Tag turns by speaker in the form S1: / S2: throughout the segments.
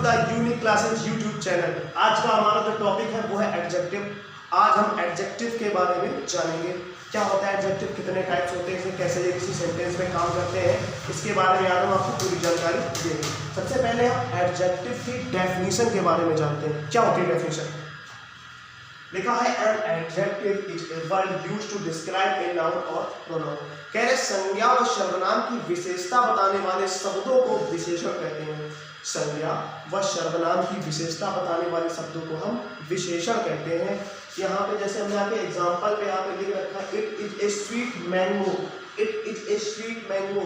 S1: The unique classes YouTube channel. आज का हमारा जो टॉपिक है वो है एडजेक्टिव। आज हम एडजेक्टिव के बारे में जानेंगे। क्या होता है एडजेक्टिव, कितने टाइप्स होते हैं, इसे कैसे ये किसी सेंटेंस में काम करते हैं, इसके बारे में आज हम आपको पूरी जानकारी देंगे। सबसे पहले हम एडजेक्टिव की डेफिनेशन के बारे में जानते हैं। क्या होती है डेफिनेशन? लिखा है an adjective is a word used to describe a noun और प्रोनाउन। कह रहे संज्ञा व सर्वनाम की विशेषता बताने वाले शब्दों को विशेषण कहते हैं। संज्ञा व सर्वनाम की विशेषता बताने वाले शब्दों को हम विशेषण कहते हैं। यहाँ पे जैसे हमने यहाँ पे एग्जांपल पे यहाँ पे लिख रखा है it is a sweet mango. It is a sweet mango.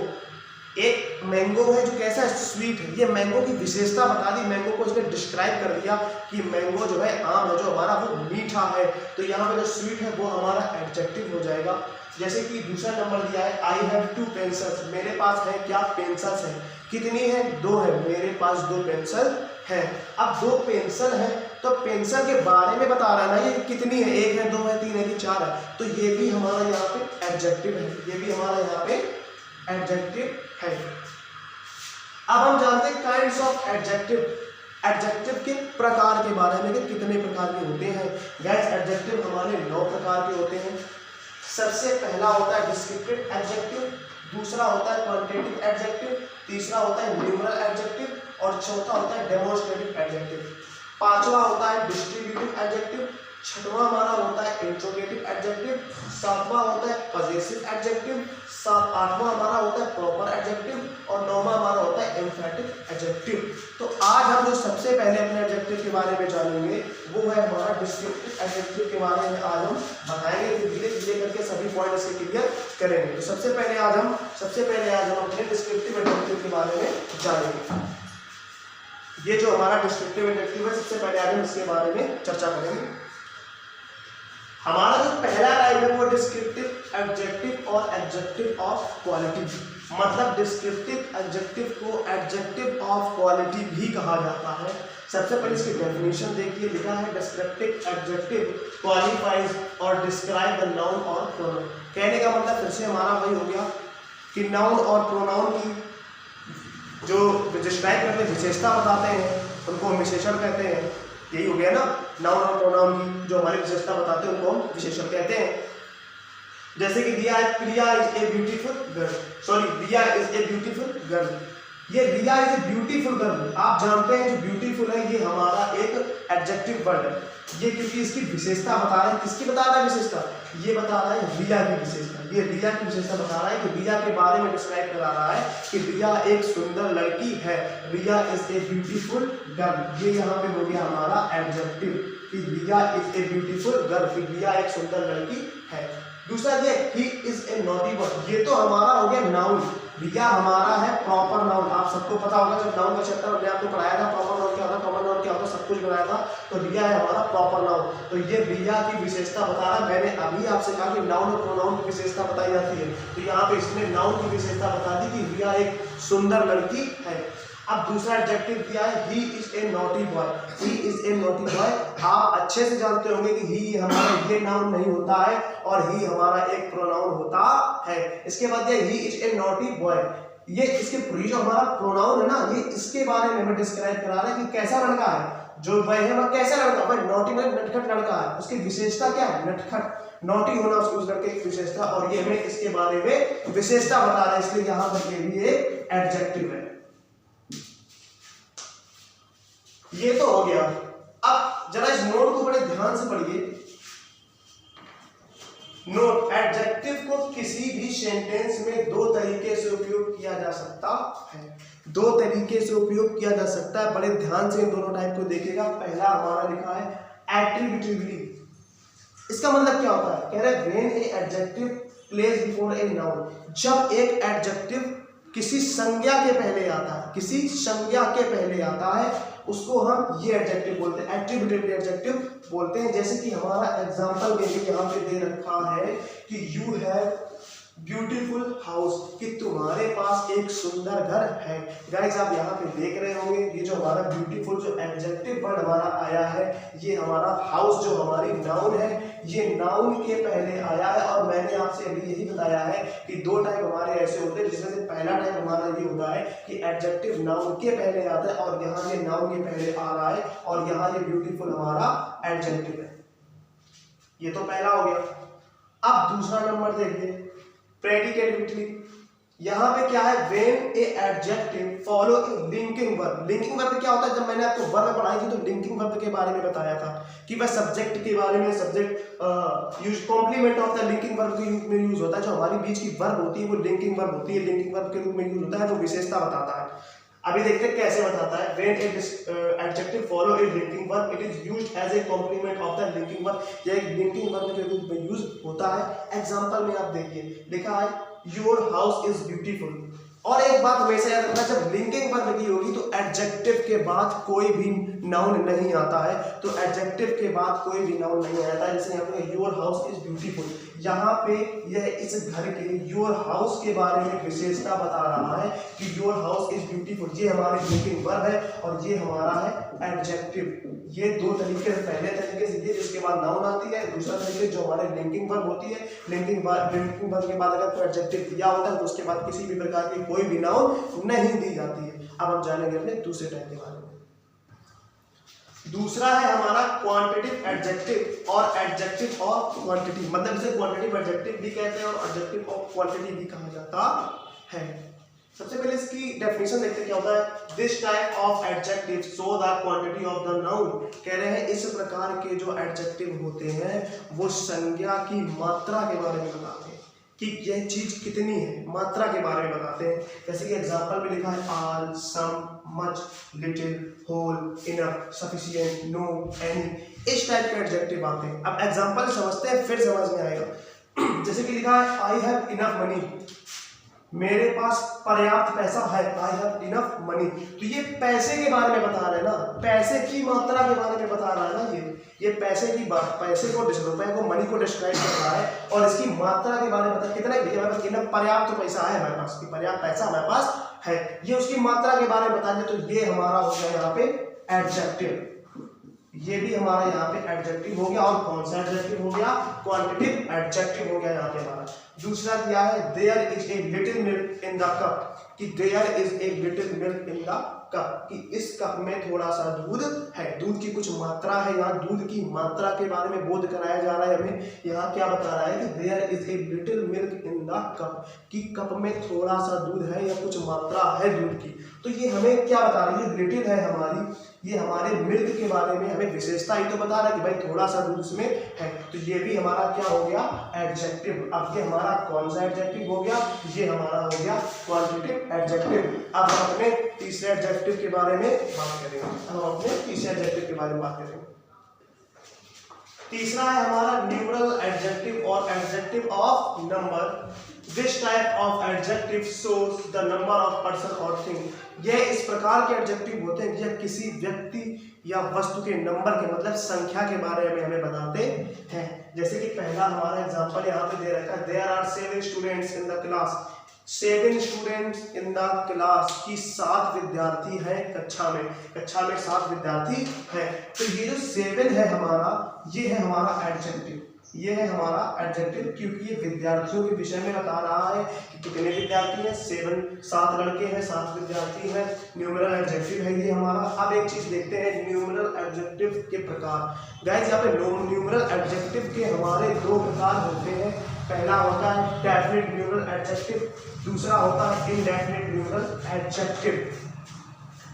S1: एक मैंगो है जो कैसा है, स्वीट है। ये मैंगो की विशेषता बता दी, मैंगो को इसने डिस्क्राइब कर दिया कि मैंगो जो है आम है जो हमारा वो मीठा है। तो यहाँ पे जो स्वीट है वो हमारा एडजेक्टिव हो जाएगा। जैसे कि दूसरा नंबर दिया है आई हैव 2 पेंसिल्स। मेरे पास है क्या, पेंसिल्स है। कितनी है, 2 है। मेरे पास 2 पेंसिल है। अब 2 पेंसिल है तो पेंसिल के बारे में बता रहा है ना, ये कितनी है, 1 है, 2 है, 3 है कि 4 है। तो ये भी हमारा यहाँ पे एडजेक्टिव है। ये भी हमारा यहाँ पे एडजेक्टिव है। अब हम जानते हैं काइंड्स ऑफ एडजेक्टिव। एडजेक्टिव के प्रकार के बारे में कि कितने प्रकार के होते हैं। गाइस एडजेक्टिव हमारे 9 प्रकार के होते हैं। सबसे पहला होता है डिस्क्रिप्टिव एडजेक्टिव, दूसरा होता है क्वांटिटेटिव एडजेक्टिव, तीसरा होता है न्यूमरल एडजेक्टिव और चौथा होता है डेमोन्स्ट्रेटिव एडजेक्टिव। पांचवा होता है डिस्ट्रीब्यूटिव एडजेक्टिव, छठवां हमारा होता है इंट्रोगेटिव एडजेक्टिव, सातवां होता है पजेसिव एडजेक्टिव, आठवां हमारा होता है प्रॉपर एडजेक्टिव और नौवां हमारा होता है एम्फैटिक एडजेक्टिव। तो आज हम जो सबसे पहले अपने एडजेक्टिव के बारे में जानेंगे वो है हमारा डिस्क्रिप्टिव एडजेक्टिव के बारे में आज हम बताएंगे। धीरे धीरे करके सभी पॉइंट इसके क्लियर करेंगे। तो सबसे पहले आज हम अपने डिस्क्रिप्टिव एडजेक्टिव के बारे में जानेंगे। ये जो हमारा डिस्क्रिप्टिव एडजेक्टिव है, सबसे पहले आज हम इसके बारे में चर्चा करेंगे। हमारा जो पहला टाइप है वो डिस्क्रिप्टिव एडजेक्टिव और एडजेक्टिव ऑफ क्वालिटी। मतलब डिस्क्रिप्टिव एडजेक्टिव को एडजेक्टिव ऑफ क्वालिटी भी कहा जाता है। सबसे पहले इसकी डेफिनेशन देखिए। लिखा है डिस्क्रिप्टिव एडजेक्टिव क्वालिफाइज और डिस्क्राइब द नाउन और प्रोनाउन। कहने का मतलब फिर से हमारा वही हो गया कि नाउन और प्रोनाउन की जो डिस्क्राइब करते विशेषता बताते हैं उनको हम विशेषण कहते हैं। यही हो गया ना, नाउन और प्रोनाउन की जो हमारी विशेषता बताते हैं उनको हम विशेषण कहते हैं। जैसे कि दिया है Priya is a beautiful girl. Sorry, Riya is a beautiful girl. ये Riya is a beautiful girl, आप जानते हैं जो ब्यूटीफुल है ये हमारा एक एडजेक्टिव वर्ड है। ये क्योंकि इसकी विशेषता बता रहा है। किसकी बता रहा है विशेषता? ये बता रहा है रिया की विशेषता। ये रिया की विशेषता बता रहा है कि रिया के बारे में डिस्क्राइब करा रहा है कि रिया एक सुंदर लड़की है। रिया इज ए ब्यूटीफुल गर्ल। ये यहाँ पे हो गया हमारा एडजेक्टिव कि रिया इज ए ब्यूटीफुल गर्ल, रिया एक सुंदर लड़की है। दूसरा ये he is a naughty boy. ये तो हमारा हो गया नाउन। रिया हमारा है प्रॉपर नाउन। आप सबको पता होगा जब नाउन का चैप्टर हमने आपको पढ़ाया था, प्रॉपर नाउन क्या होता है, कॉमन नाउन क्या होता है, सब कुछ बनाया था। तो रिया है हमारा प्रॉपर नाउन। तो ये रिया की विशेषता बता रहा है। मैंने अभी आपसे कहा कि नाउन और प्रोनाउन की विशेषता बताई जाती है, तो यहाँ पे इसने नाउन की विशेषता बता दी कि रिया एक सुंदर लड़की है। अब दूसरा एडजेक्टिव दिया है he is a naughty boy. He is a naughty boy. आप अच्छे से जानते होंगे कि ही हमारा ये नाउन नहीं होता है और ही हमारा एक प्रोनाउन होता है। इसके बाद ये he is a naughty boy. ये इसके जो हमारा प्रोनाउन है ना, ये इसके बारे में हमें डिस्क्राइब करा रहा है कि कैसा लड़का है। जो वह है वह कैसा लड़का, वह नॉटी में नटखट लड़का है। उसकी विशेषता क्या है, नटखट, नॉटी होना उस लड़के की विशेषता। और ये हमें इसके बारे में विशेषता बता रहा है, इसलिए यहाँ पर ये भी एक एडजेक्टिव है। ये तो हो गया। अब जरा इस नोट को बड़े ध्यान से पढ़िए। नोट, एडजेक्टिव को किसी भी सेंटेंस में 2 तरीके से उपयोग किया जा सकता है। 2 तरीके से उपयोग किया जा सकता है। बड़े ध्यान से इन दोनों टाइप को देखिएगा। पहला हमारा लिखा है एट्रीब्यूटिवली। इसका मतलब क्या होता है? कह रहे हैं when a adjective place before a noun. जब एक एडजेक्टिव किसी संज्ञा के पहले आता है, किसी संज्ञा के पहले आता है, उसको हम ये एडजेक्टिव बोलते हैं, एट्रीब्यूटिव एडजेक्टिव बोलते हैं। जैसे कि हमारा एग्जांपल के लिए यहाँ पे दे रखा है कि यू हैव ब्यूटीफुल हाउस, कि तुम्हारे पास एक सुंदर घर है। गाइस आप यहाँ पे देख रहे होंगे ये जो हमारा ब्यूटीफुल जो एडजेक्टिव वर्ड हमारा आया है, ये हमारा हाउस जो हमारी नाउन है ये नाउन के पहले आया है। और मैंने आपसे अभी यही बताया है कि दो टाइप हमारे ऐसे होते हैं, जिसमें से पहला टाइप हमारा ये होता है कि एडजेक्टिव नाउन के पहले आता है, और यहाँ ये नाउन के पहले आ रहा है, और यहाँ ये ब्यूटीफुल हमारा एडजेक्टिव है। ये तो पहला हो गया। अब दूसरा नंबर देखिए, प्रेडिकेट विटली। यहाँ पे क्या है, when a adjective follow a linking verb. Linking verb क्या होता है, जब मैंने आपको वर्ब पढ़ाई थी तो लिंकिंग वर्ब के बारे में बताया था कि वह सब्जेक्ट के बारे में, subject use complement of the linking verb के रूप में यूज होता है। जो हमारी बीच की वर्ब होती है वो लिंकिंग वर्ब होती है, लिंकिंग वर्ब के रूप में यूज होता है, वो विशेषता बताता है। अभी देखते हैं कैसे बताता है। When a adjective follow a linking verb it is used as a complement of the linking verb. यह एक लिंकिंग वर्ब के रूप में यूज होता है। एग्जांपल में आप देखिए, लिखा है योर हाउस इज ब्यूटीफुल। और एक बात हमेशा याद रखना, जब लिंकिंग वर्ब लगी होगी तो एडजेक्टिव के बाद कोई भी नाउन नहीं आता है। तो एडजेक्टिव के बाद कोई भी नाउन नहीं आता है। जैसे यहाँ पे योर हाउस इज ब्यूटीफुल, यहाँ पे यह इस घर के, योर हाउस के बारे में विशेषता बता रहा है कि योर हाउस इज ब्यूटीफुल। ये हमारी लिंकिंग वर्ब है और ये हमारा है एडजेक्टिव। ये दो तरीके से, पहले तरीके से ये जिसके बाद नाउन आती है, दूसरा तरीके जो हमारे लिंकिंग वर्ब होती है। लिंकिंग वर्ब के बाद अगर कोई एडजेक्टिव दिया होता है तो उसके बाद किसी भी प्रकार की कोई भी नाउन नहीं दी जाती है। अब हम जानेंगे अपने दूसरे टाइप के बारे में। दूसरा है हमारा क्वांटिटिव एडजेक्टिव और एडजेक्टिव ऑफ क्वांटिटी। मतलब इसे क्वांटिटिव एडजेक्टिव भी कहते हैं और एडजेक्टिव ऑफ क्वांटिटी भी कहा जाता है। सबसे पहले इसकी डेफिनेशन देखते हैं क्या होता है। This type of adjective show the quantity of the noun. कह रहे हैं इस प्रकार के जो एडजेक्टिव होते हैं वो संज्ञा की मात्रा के बारे में बताते हैं कि यह चीज कितनी है, मात्रा के बारे में बताते हैं। जैसे कि एग्जांपल में लिखा है all, some, much, little, whole, enough, sufficient, no, any. इस टाइप के एडजेक्टिव आते हैं। अब एग्जांपल समझते हैं फिर समझ में आएगा। जैसे कि लिखा है आई हैव इनफ मनी, मेरे पास पर्याप्त पैसा है, आई हैव इनफ मनी। तो ये पैसे के बारे में बता रहे हैं ना, पैसे की मात्रा के बारे में बता रहा है ना। ये पैसे की बात, पैसे को, रुपए को, मनी को डिस्क्राइब कर रहा है और इसकी मात्रा के बारे में बता, कितना हमारे पास इनफ, पर्याप्त पैसा है हमारे पास, पर्याप्त पैसा हमारे पास है, ये उसकी मात्रा के बारे में बता दे। तो ये हमारा हो गया यहाँ पे एडजेक्टिव। ये भी हमारा यहाँ पे एडजेक्टिव हो गया। और कौन सा एडजेक्टिव हो गया, क्वांटिटिव एडजेक्टिव हो गया यहाँ पे हमारा। दूसरा दिया है there is a little milk in the cup, कि there is a little milk in the cup, कि इस कप में थोड़ा सा दूध है, दूध की कुछ मात्रा है। यहाँ दूध की मात्रा के बारे में बोध कराया जा रहा है हमें। यहाँ क्या बता रहा है कि there is a little milk in the cup, कि कप में थोड़ा सा दूध है या कुछ मात्रा है दूध की। तो ये हमें क्या बता रही है, लिटिल है हमारी, ये हमारे मिल्क के बारे में हमें विशेषता ही तो बता रहा है कि भाई थोड़ा सा दूध उसमें है। तो ये भी हमारा क्या हो गया, एडजेक्टिव। अब ये हमारा कौन सा एडजेक्टिव हो गया, ये हमारा हो गया क्वांटिटिव एडजेक्टिव। अब हम अपने तीसरे एडजेक्टिव के बारे में बात करेंगे। अब हम अपने तीसरे एडजेक्टिव के बारे में बात करेंगे। तीसरा है हमारा न्यूमरल एडजेक्टिव और adjective of number. This type of adjective shows the number of person और थिंग। यह इस प्रकार के एडजेक्टिव होते हैं यह किसी व्यक्ति या वस्तु के नंबर के, मतलब संख्या के बारे में हमें बताते हैं। जैसे कि पहला हमारा एग्जांपल यहाँ पे दे रखा है, there are 7 students in the class. 7 students in the class, की 7 विद्यार्थी हैं कक्षा में, कक्षा में 7 विद्यार्थी हैं। तो ये जो 7 है हमारा, ये है हमारा एडजेक्टिव, ये है हमारा एडजेक्टिव, क्योंकि ये विद्यार्थियों के विषय में बता रहा है कि कितने विद्यार्थी हैं, 7 लड़के हैं, 7 विद्यार्थी हैं। न्यूमरल एडजेक्टिव है ये हमारा। अब एक चीज देखते हैं न्यूमरल एडजेक्टिव के प्रकार। गाइस यहाँ पे न्यूमरल एडजेक्टिव के हमारे 2 प्रकार होते हैं। पहला होता है डेफिनिट न्यूमरल एडजेक्टिव, दूसरा होता है इनडेफिनिट न्यूमरल एडजेक्टिव।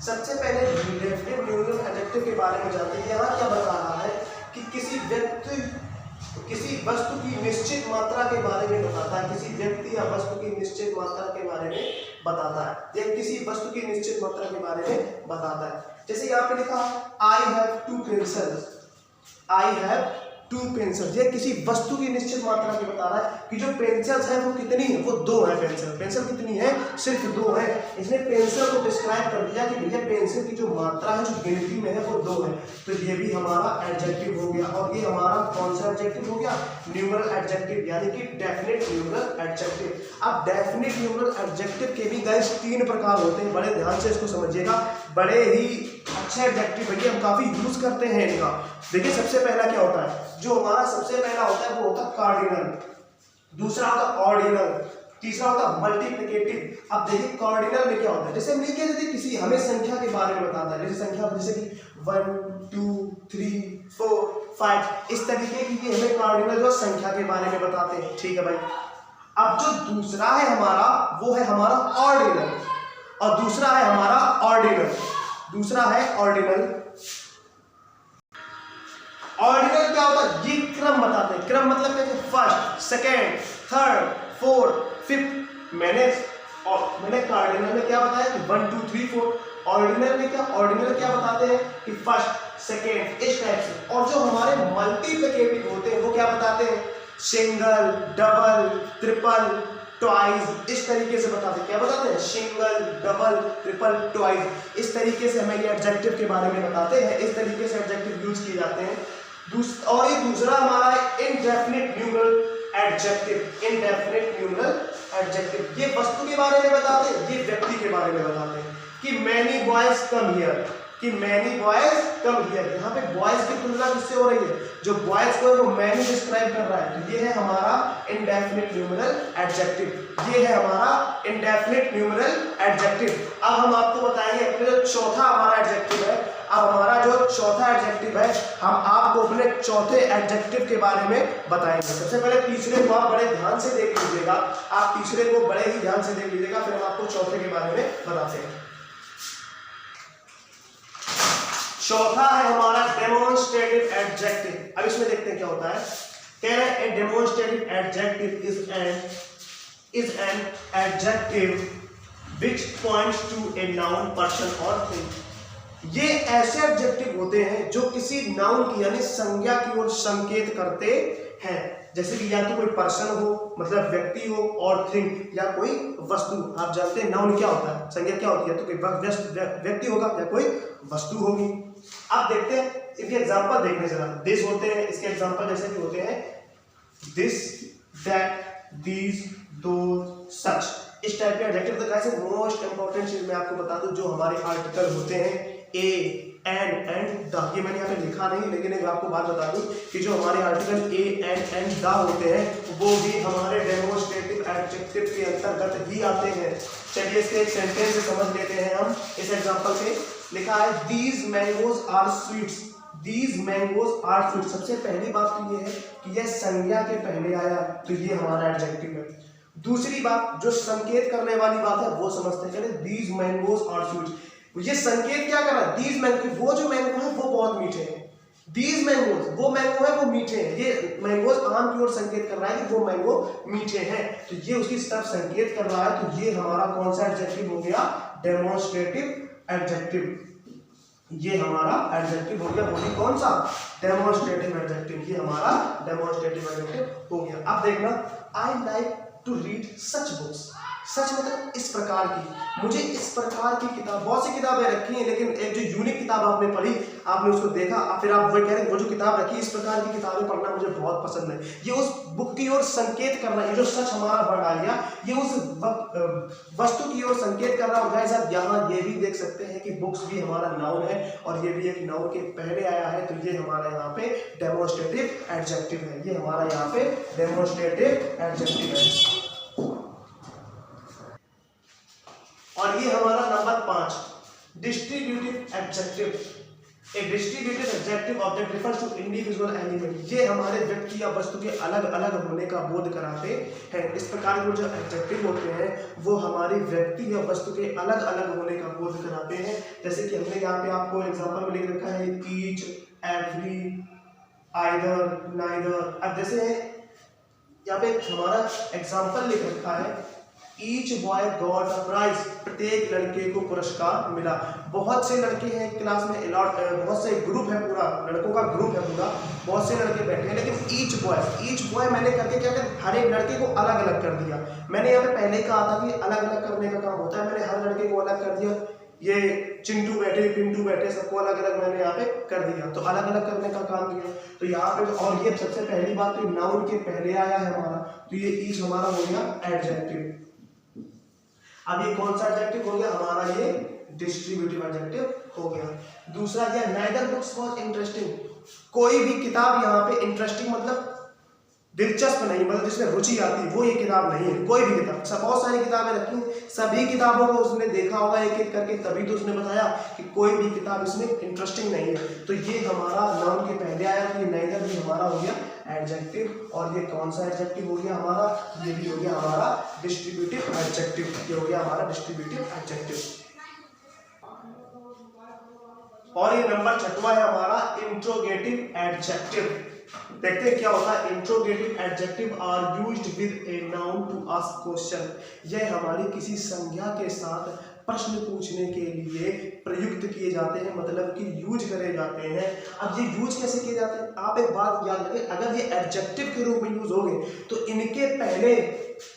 S1: सबसे पहले डेफिनिट न्यूमरल एडजेक्टिव के बारे में जानते हैं। यहाँ क्या बता रहा है कि किसी व्यक्ति, किसी वस्तु की निश्चित मात्रा के बारे में बताता है, किसी व्यक्ति या वस्तु की निश्चित मात्रा के बारे में बताता है, या किसी वस्तु की निश्चित मात्रा के बारे में बताता है। जैसे यहाँ पे लिखा I have 2 pencils, I have 2 pencils, ये किसी वस्तु की निश्चित मात्रा की बता रहा है कि जो पेंसिल्स है वो कितनी है, वो 2 है। पेंसिल कितनी है, सिर्फ 2 है। इसने पेंसिल को डिस्क्राइब कर दिया कि भैया पेंसिल की जो मात्रा है, जो गिनती में है, वो 2 है। तो ये भी हमारा एडजेक्टिव हो गया। और ये हमारा कौन सा एडजेक्टिव हो गया, न्यूमरल एडजेक्टिव, यानी कि डेफिनिट न्यूमरल एडजेक्टिव। अब डेफिनिट न्यूमरल एडजेक्टिव के भी गाइस 3 प्रकार होते हैं, बड़े ध्यान से इसको समझिएगा, बड़े ही अच्छे एडजेक्टिव है, हम काफी यूज करते हैं इनका। देखिए सबसे पहला क्या होता है, जो हमारा सबसे पहला होता है वो होता है कार्डिनल, दूसरा होता है ऑर्डिनल, तीसरा होता है मल्टीप्लिकेटिव। अब देखिए कार्डिनल में क्या होता है, जैसे हम लिखे थे किसी हमें संख्या के बारे में बताता है, जैसे संख्या जैसे कि 1 2 3 4 5 इस तरीके की ये हमें कार्डिनल जो संख्या के बारे में बताते हैं, ठीक है भाई। अब जो दूसरा है हमारा वो है हमारा ऑर्डिनल, और दूसरा है हमारा ऑर्डिनल, दूसरा है ऑर्डिनल। ऑर्डिनल क्या होता है, ये क्रम बताते हैं, क्रम मतलब क्या है, first second third fourth fifth. मैंने कार्डिनल में क्या बताया कि 1 2 3 4, ऑर्डिनल में क्या बताते हैं कि फर्स्ट सेकेंड इस टाइप से। और जो हमारे मल्टीप्लिकेटिव होते हैं वो क्या बताते हैं, सिंगल डबल ट्रिपल ट्वाइस, इस तरीके से बताते हैं। क्या बताते हैं, सिंगल डबल ट्रिपल ट्वाइस, इस तरीके से हमें ये एडजेक्टिव के बारे में बताते हैं, इस तरीके से एडजेक्टिव यूज किए जाते हैं। और ये दूसरा हमारा है indefinite numeral adjective, indefinite numeral adjective. ये वस्तु के बारे में बताते हैं, ये व्यक्ति के बारे में बताते हैं कि मैनी बॉयज कम हियर, कि मैनी बॉयज कम हियर। यहाँ पे बॉयज की तुलना किससे हो रही है, जो बॉयज को है वो मैनी डिस्क्राइब कर रहा है, तो ये है हमारा इनडेफिनिट न्यूमरल एडजेक्टिव, ये है हमारा इनडेफिनिट न्यूमरल एडजेक्टिव। अब हम आपको बताएंगे अपने जो चौथा हमारा एडजेक्टिव है, अब हमारा जो चौथा एडजेक्टिव है हम आपको अपने चौथे एडजेक्टिव के बारे में बताएंगे। सबसे पहले तीसरे को आप बड़े ध्यान से देख लीजिएगा, आप तीसरे को बड़े ही ध्यान से देख लीजिएगा, फिर हम आपको चौथे के बारे में बताते हैं। चौथा है हमारा डेमोन्स्ट्रेटिव एडजेक्टिव। अब इसमें देखते हैं क्या होता है, कह रहे हैं demonstrative adjective is an adjective which points to a noun person और थिंग। ये ऐसे एडजेक्टिव होते हैं जो किसी नाउन की यानी संज्ञा की ओर संकेत करते हैं, जैसे कि या तो कोई पर्सन हो मतलब व्यक्ति हो, और थिंग या कोई वस्तु। आप जानते हैं नाउन क्या होता है, संज्ञा क्या होती है, तो कोई व्यक्ति होगा या कोई वस्तु होगी। आप देखते हैं इसके एग्जांपल देखने जरा, दिस होते हैं, इसके एग्जांपल जैसे कि होते हैं दिस दैट दीज दोज सच, इस टाइप के एडजेक्टिव। तो कैसे मोस्ट इंपॉर्टेंट चीज मैं आपको बता दूं, जो हमारे आर्टिकल होते हैं ए एंड द, ये मैंने यहाँ पे लिखा नहीं लेकिन एक आपको बात बता दूं कि जो हमारे आर्टिकल ए एंड द होते हैं वो भी हमारे डेमोन्स्ट्रेटिव एडजेक्टिव के अंतर्गत ही आते हैं। चलिए इसके एक सेंटेंस से समझ लेते हैं हम। इस एग्जांपल से लिखा है these mangoes are sweets, these mangoes are sweet. सबसे पहली बात तो ये है कि यह संज्ञा के पहले आया, तो ये हमारा एडजेक्टिव है। दूसरी बात जो संकेत करने वाली बात है वो समझते हैं, दीज मैंगोज आर स्वीट। ये संकेत क्या कर रहा है, दीज मैंगो, वो जो मैंगो है वो बहुत मीठे हैं, दीज मैंगोज वो मैंगो है वो मीठे हैं, ये मैंगोज आम की ओर संकेत कर रहा है कि वो मैंगो मीठे हैं, तो ये उसकी तरफ संकेत कर रहा है। तो ये हमारा कौन सा एडजेक्टिव हो गया, डेमोन्स्ट्रेटिव एडजेक्टिव। ये हमारा एडजेक्टिव हो गया, वो भी कौन सा, डेमोन्स्ट्रेटिव एडजेक्टिव। ये हमारा डेमोन्स्ट्रेटिव एडजेक्टिव हो गया। अब देखना, I like to read such books, such मतलब इस प्रकार की, मुझे इस प्रकार की किताब, बहुत सी किताबें रखी हैं लेकिन एक जो यूनिक किताब आपने पढ़ी, आपने उसको देखा, फिर आप वो कह रहे हैं वो जो किताब रखी इस प्रकार की किताबें पढ़ना मुझे बहुत पसंद है, ये उस बुक की ओर संकेत कर रहा है। ये जो सच हमारा वर्ड आ गया ये उस वस्तु की ओर संकेत कर रहा होगा। साहब यहाँ ये भी देख सकते हैं कि बुक्स भी हमारा नाउन है और ये भी एक नाउन के पहले आया है, तो ये हमारा यहाँ पे डेमोन्स्ट्रेटिव एडजेक्टिव है, ये हमारा यहाँ पे डेमोन्स्ट्रेटिव एडजेक्टिव है। और ये हमारा number 5 distributive adjective. A distributive adjective object refers to individual element. ये हमारे व्यक्ति या वस्तु के अलग अलग होने का बोध कराते हैं। इस प्रकार के जो एडजेक्टिव होते हैं वो हमारे व्यक्ति या वस्तु के अलग अलग होने का बोध कराते हैं। जैसे कि हमने यहाँ पे आपको एग्जांपल में लिख रखा है ईच, एवरी, आइदर, नाइदर। अब जैसे यहाँ पे हमारा एग्जांपल लिख रखा है each boy got a prize, प्रत्येक लड़के को पुरस्कार मिला। बहुत से लड़के हैं क्लास में, बहुत से ग्रुप है, पूरा लड़कों का ग्रुप है पूरा, बहुत से लड़के बैठे हैं, लेकिन ईच बॉय मैंने करके क्या कर, हर एक लड़के को अलग अलग कर दिया। मैंने यहाँ पे पहले ही कहा था कि अलग अलग करने का काम होता है, मैंने हर लड़के को अलग कर दिया। ये चिंटू बैठे, पिंटू बैठे, सबको अलग अलग मैंने यहाँ पे कर दिया, तो अलग अलग करने का काम किया। तो यहाँ पे और ये सबसे पहली बात तो नाउन के पहले आया है हमारा, तो ये ईच हमारा हो गया एडजेक्टिव। अब ये कौन सा एडजेक्टिव हो गया हमारा, ये डिस्ट्रीब्यूटिव एडजेक्टिव हो गया। दूसरा दिया नाइदर बुक्स वॉज इंटरेस्टिंग, कोई भी किताब यहाँ पे इंटरेस्टिंग मतलब दिलचस्प नहीं, मतलब जिसमें रुचि आती है वो ये किताब नहीं है। कोई भी किताब, सब बहुत सारी किताबें रखी हैं, सभी किताबों को उसने देखा होगा एक एक करके, तभी तो उसने बताया कि कोई भी किताब इसमें इंटरेस्टिंग नहीं है। तो ये हमारा नाउन के पहले आया, तो ये नाइदर भी हमारा हो गया एडजेक्टिव। और ये कौन सा एडजेक्टिव हो गया हमारा, ये भी हो गया हमारा डिस्ट्रीब्यूटिव एडजेक्टिव, ये हो गया हमारा डिस्ट्रीब्यूटिव एडजेक्टिव। और ये नंबर 6वां है हमारा इंट्रोगेटिव एडजेक्टिव। देखते हैं क्या होता है। Interrogative adjective are used with a noun to ask question, यह हमारी किसी संज्ञा के साथ प्रश्न पूछने के लिए प्रयुक्त किए जाते हैं, मतलब कि यूज करे जाते हैं। अब ये यूज कैसे किए जाते हैं, आप एक बात याद रखें, अगर ये एडजेक्टिव के रूप में यूज होंगे तो इनके पहले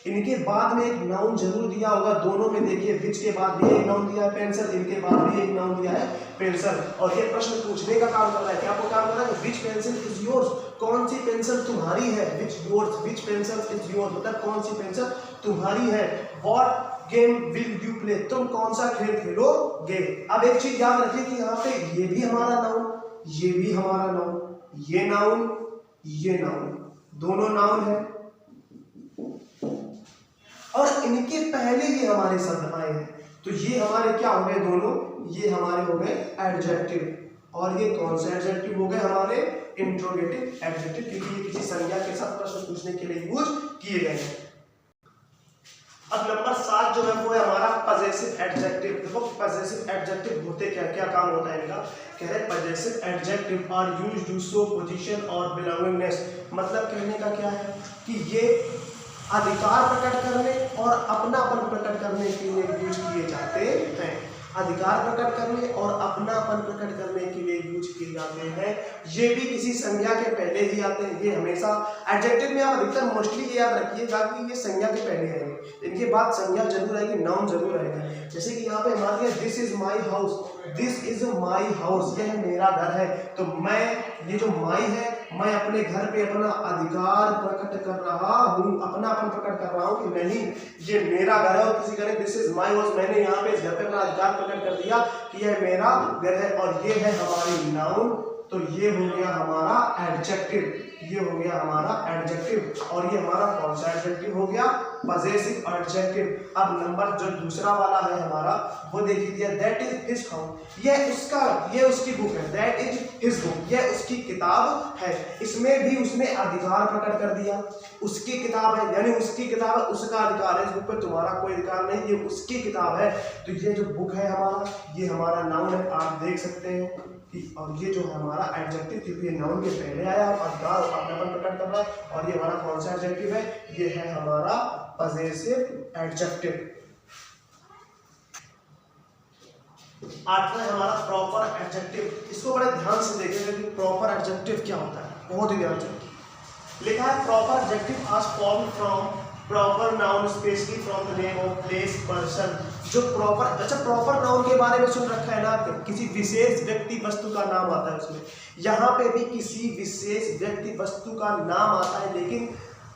S1: इनके बाद में एक नाउन जरूर दिया होगा। दोनों में देखिए, विच के बाद भी एक नाउन दिया है पेंसिल, इनके बाद भी एक नाउन दिया है पेंसिल, और ये प्रश्न पूछने का काम कर रहा है। क्या वो काम कर रहा है, विच पेंसिल इज योर्स, कौन सी पेंसिल तुम्हारी है, विच पेंसिल इज योर्स मतलब कौन सी पेंसिल तुम्हारी है। What game will you play, तुम कौन सा खेल खेलोगे। अब एक चीज याद रखिए कि यहाँ पे ये भी हमारा नाउन, ये भी हमारा नाउन, ये नाउन, ये नाउन, दोनों नाउन है, और इनके पहले ये हमारे शब्द आए हैं, तो ये हमारे क्या हो गए दोनों, ये हमारे हो गए एडजेक्टिव। और ये कौन से एडजेक्टिव हो गए हमारे इंट्रोगेटिव एडजेक्टिव, क्योंकि ये किसी संज्ञा के साथ प्रश्न पूछने के लिए यूज किए गए हैं। अब नंबर 7 जो है वो है हमारा पजेसिव एडजेक्टिव। देखो पजेसिव एडजेक्टिव होते क्या, क्या काम होता है इनका। कह रहे possessive adjective are used to show position और बिलोंगिंगनेस, मतलब कहने का क्या है कि ये अधिकार प्रकट करने और अपनापन प्रकट करने के लिए यूज किए जाते हैं। अधिकार प्रकट करने और अपनापन प्रकट करने के लिए यूज किए जाते हैं। ये भी किसी संज्ञा के पहले ही आते हैं। ये हमेशा एडजेक्टिव में आप अधिकतर मोस्टली ये याद रखिएगा कि ये संज्ञा के पहले आएंगे, इनके बाद संज्ञा जरूर आएगी, नाउन जरूर आएगी। जैसे कि यहाँ पे हमारे this is my house, this is my house, यह मेरा घर है। तो मैं, ये जो माई है, मैं अपने घर पे अपना अधिकार प्रकट कर रहा हूँ, अपनापन प्रकट कर रहा हूँ कि नहीं ये मेरा घर है। और किसी करे दिस इज माई हाउस, मैंने यहाँ पे इस घर पे अपना अधिकार प्रकट कर दिया कि यह मेरा घर है, और ये है हमारी नाउन, तो ये हो गया हमारा एडजेक्टिव, ये हो गया हमारा एडजेक्टिव। और ये हमारा कौन सा एडजेक्टिव हो गया, पजेसिव एडजेक्टिव। अब नंबर जो दूसरा वाला है हमारा वो देखिए दिया, दैट इज हिज हाउस, यह उसका, ये उसकी बुक है, दैट इज हिज बुक, यह उसकी किताब है। इसमें भी उसने अधिकार प्रकट कर दिया, उसकी किताब है, यानी उसकी किताब है, उसका अधिकार है, इस बुक पे तुम्हारा कोई अधिकार नहीं, ये उसकी किताब है। तो ये जो बुक है हमारा, ये हमारा नाउन है, आप देख सकते हैं। और ये जो है हमारा एडजेक्टिव, क्योंकि ये नाउन के पहले आया और अधिकार अपनापन प्रकट कर रहा है। और ये हमारा कौन सा एडजेक्टिव है, ये है हमारा पजेसिव एडजेक्टिव। 8वां है हमारा प्रॉपर एडजेक्टिव। इसको बड़े ध्यान से देखेंगे कि प्रॉपर एडजेक्टिव क्या होता है, बहुत ही ध्यान से। लिखा है प्रॉपर एडजेक्टिव आज form from proper noun specially from the name of place person. जो प्रॉपर, अच्छा प्रॉपर नाउन के बारे में सुन रखा है ना, किसी विशेष व्यक्ति वस्तु का नाम आता है उसमें। यहाँ पे भी किसी विशेष व्यक्ति वस्तु का नाम आता है, लेकिन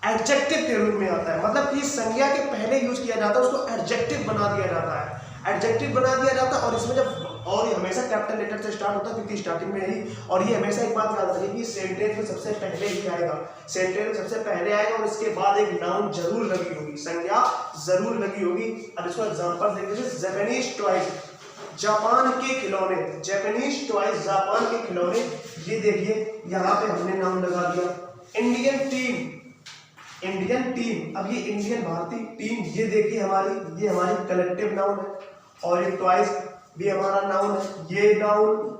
S1: एडजेक्टिव के रूप में आता है, मतलब कि संज्ञा के पहले यूज किया जाता है, उसको एडजेक्टिव बना दिया जाता है, एडजेक्टिव बना दिया जाता है। और इसमें जब, और ये हमेशा कैपिटल लेटर से स्टार्ट होता है क्योंकि स्टार्टिंग में ही। और ये हमेशा एक बात याद रखिए कि सेंटेंस में सबसे पहले ही आएगा, सेंटेंस में सबसे पहले आएगा, और इसके बाद एक नाउन जरूर लगी होगी, संज्ञा जरूर लगी होगी। अब इसको एग्जांपल देख लीजिए, जापानीज टॉयज, जापान के खिलौने, जापानीज टॉयज, जापान के खिलौने। ये देखिए यहाँ पे हमने नाउन लगा दिया। इंडियन टीम, इंडियन टीम, अब ये इंडियन भारतीय टीम, ये देखिए हमारी, ये हमारी कलेक्टिव नाउन है। और ये टॉयज भी हमारा नाउन है, ये नाउन,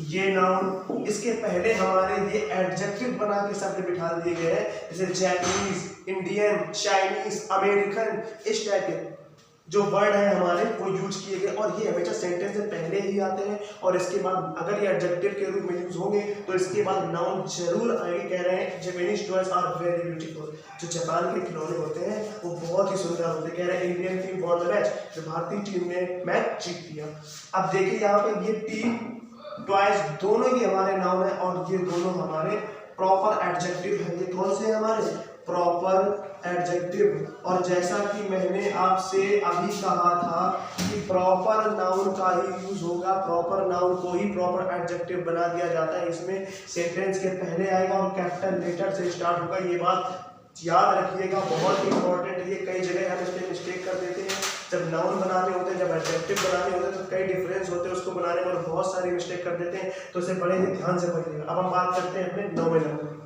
S1: ये नाउन, इसके पहले हमारे ये एडजेक्टिव बना के शब्द बिठा दिए गए हैं, जैसे जैपनीज, इंडियन, चाइनीज, अमेरिकन, इस टाइप के जो वर्ड है हमारे वो यूज किए गए। और ये हमेशा सेंटेंस से पहले ही आते हैं, और इसके बाद अगर ये एडजेक्टिव के रूप में यूज होंगे तो इसके बाद नाउन जरूर आएगी। कह रहे हैं Japanese toys are very beautiful, जो जापान के खिलौने होते हैं वो बहुत ही सुंदर होते हैं। कह रहे हैं Indian team won the match, जो भारतीय टीम ने मैच जीत लिया। अब देखिए यहाँ पे ये टीम, टॉयज, दोनों ही हमारे नाउन है, और ये दोनों हमारे प्रॉपर एडजेक्टिव है। ये कौन से हमारे प्रॉपर एडजेक्टिव। और जैसा कि मैंने आपसे अभी कहा था कि प्रॉपर नाउन का ही यूज होगा, प्रॉपर नाउन को ही प्रॉपर एडजेक्टिव बना दिया जाता है। इसमें सेंटेंस के पहले आएगा और कैपिटल लेटर से स्टार्ट होगा। ये बात याद रखिएगा, बहुत ही इंपॉर्टेंट है। ये कई जगह हम इस पर मिस्टेक कर देते हैं। जब नाउन बनाने होते हैं, जब एडजेक्टिव बनाने होते हैं तो कई डिफरेंस होते हैं, उसको बनाने में और बहुत सारी मिस्टेक कर देते हैं। तो इसे बड़े ही ध्यान से पढ़िएगा। अब हम बात करते हैं अपने 9वें नंबर की।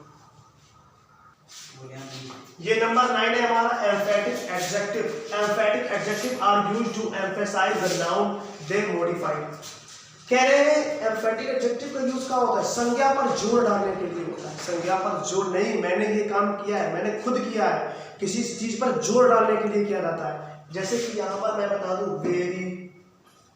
S1: ये नंबर 9 है हमारा emphatic adjective. Emphatic adjective are used to emphasize the noun they modified. कह रहे हैं एम्फेटिक एडजेक्टिव का यूज कहाँ होता है? संज्ञा पर जोर डालने के लिए होता है। संज्ञा पर जोर नहीं, मैंने ये काम किया है, मैंने खुद किया है, किसी चीज पर जोर डालने के लिए किया जाता है। जैसे कि यहाँ पर मैं बता दूं, very,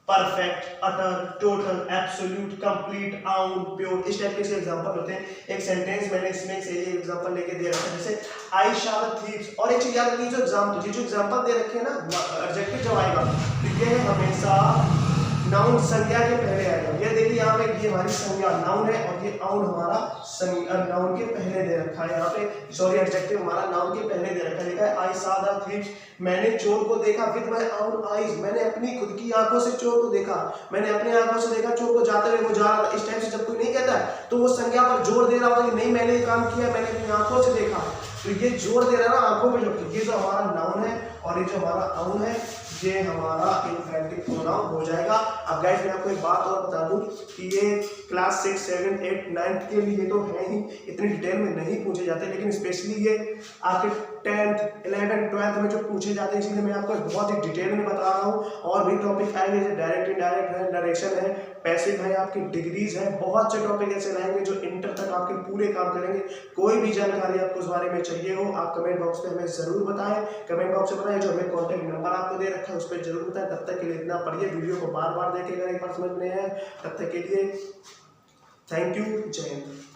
S1: perfect, utter, total, absolute, complete, out, pure, इस टाइप के एग्जांपल होते हैं। एक सेंटेंस मैंने इसमें से ये एग्जांपल लेके दे रखा है, जैसे आई शैल थीव्स। और एक चीज याद रखिए, जो एग्जांपल दे रखे हैं ना, एडजेक्टिव जब आएगा तो ये हमेशा नाउन संज्ञा के पहले आएगा। ये देखिए यहाँ पे, ये हमारी संज्ञा नाउन है और ये आउन हमारा नाउन के पहले दे रखा है। यहाँ पे सॉरी, एडजेक्टिव हमारा नाउन के पहले दे रखा है। लिखा है आई सॉ द थीव्स, मैंने चोर को देखा विद माय ओन आईज, मैंने अपनी खुद की आंखों से चोर को देखा, मैंने अपनी आंखों से देखा चोर को जाते हुए, वो जा रहा था। इस टाइप से जब कोई नहीं कहता है तो वो संज्ञा पर जोर दे रहा होता है कि नहीं मैंने ये काम किया, मैंने अपनी आंखों से देखा। तो ये जोर दे रहा है ना आंखों पे, जो ये जो हमारा नाउन है और ये जो हमारा आउन है, ये हमारा इन्फेटिव प्रोनाउन हो जाएगा। अब गाइस मैं आपको एक बात और बता दूं कि ये क्लास 6, 7, 8, 9 के लिए तो है ही, इतनी डिटेल में नहीं पूछे जाते, लेकिन स्पेशली ये आपके 10th, 11th, 12th में जो पूछे जाते हैं, इसलिए मैं आपको बहुत ही डिटेल में बता रहा हूँ। और भी टॉपिक आएंगे जैसे डायरेक्ट, इनडायरेक्ट है, नरेशन है, पैसिव है, आपकी डिग्रीज है, बहुत से टॉपिक ऐसे लाएंगे जो इंटर तक आपके पूरे काम करेंगे। कोई भी जानकारी आपको इस बारे में चाहिए हो, आप कमेंट बॉक्स में हमें जरूर बताएं। कमेंट बॉक्स में बताएं, जो हमें कॉन्टैक्ट नंबर आपको दे रखा है उस पर जरूर बताएं। तब तक के लिए इतना पढ़िए, वीडियो को बार बार देखिएगा, एक बार समझ में आए। तब तक के लिए थैंक यू, जय हिंद।